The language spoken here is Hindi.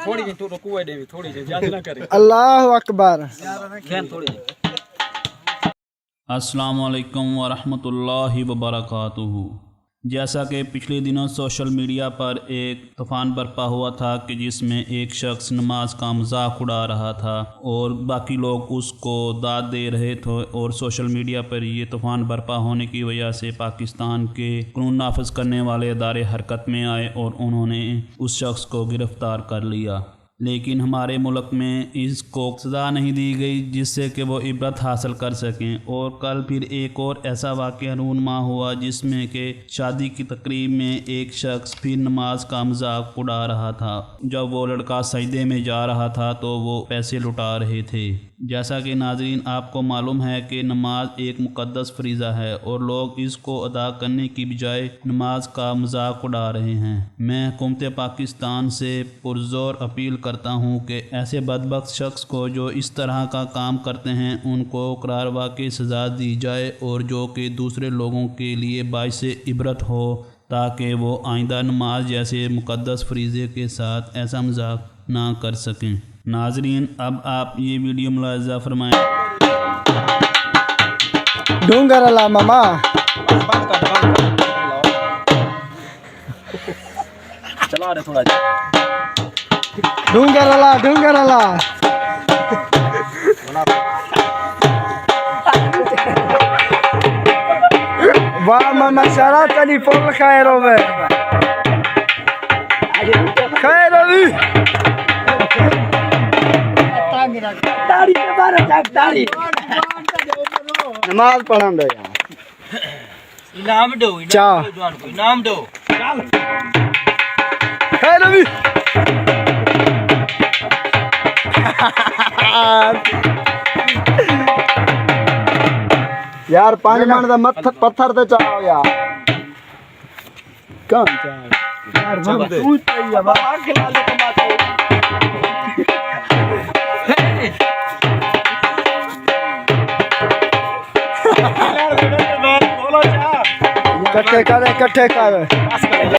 थोड़ी जी तू रुकू है देवी थोड़ी जी ज्यादा ना करे अल्लाह अकबर खेन थोड़ी अस्सलामु अलैकुम वरहमतुल्लाहि वबरकातुहू। जैसा कि पिछले दिनों सोशल मीडिया पर एक तूफ़ान बरपा हुआ था कि जिसमें एक शख्स नमाज का मजाक उड़ा रहा था और बाकी लोग उसको दाद दे रहे थे और सोशल मीडिया पर ये तूफ़ान बरपा होने की वजह से पाकिस्तान के कानून नाफिज करने वाले अदारे हरकत में आए और उन्होंने उस शख्स को गिरफ़्तार कर लिया। लेकिन हमारे मुल्क में इसको सज़ा नहीं दी गई जिससे कि वो इबरत हासिल कर सकें। और कल फिर एक और ऐसा वाक़या रूनमा हुआ जिसमें कि शादी की तकरीब में एक शख्स फिर नमाज का मजाक उड़ा रहा था। जब वो लड़का सजदे में जा रहा था तो वो पैसे लुटा रहे थे। जैसा कि नाज़रीन आपको मालूम है कि नमाज एक मुक़द्दस फ़रीज़ा है और लोग इसको अदा करने की बजाय नमाज का मजाक उड़ा रहे हैं। मैं हुकूमत पाकिस्तान से पुरज़ोर अपील करता हूँ कि ऐसे बदबख्त शख्स को जो इस तरह का काम करते हैं उनको करार वाक़ई सज़ा दी जाए और जो कि दूसरे लोगों के लिए बाइस इबरत हो ताकि वो आइंदा नमाज जैसे मुक़द्दस फ़रीज़े के साथ ऐसा मजाक ना कर सकें। नाजरीन अब आप ये वीडियो मुलाहिज़ा फरमाएं। ढूंगर अला मामा चला रहे थोड़ा ढूंगर अला वाह मामा सारा टेलीफोन खैर होवे खैर होवी दाढ़ी पे बार तक दाढ़ी नमाज पढ़न दो यार इनाम दो इनाम दो चल खैर होवी यार 5 मिनट दा पत्थर ते चढ़ाओ यार कम यार बंदे तू चाहिए बाबा खिला ले टमाटर इकट्ठे कर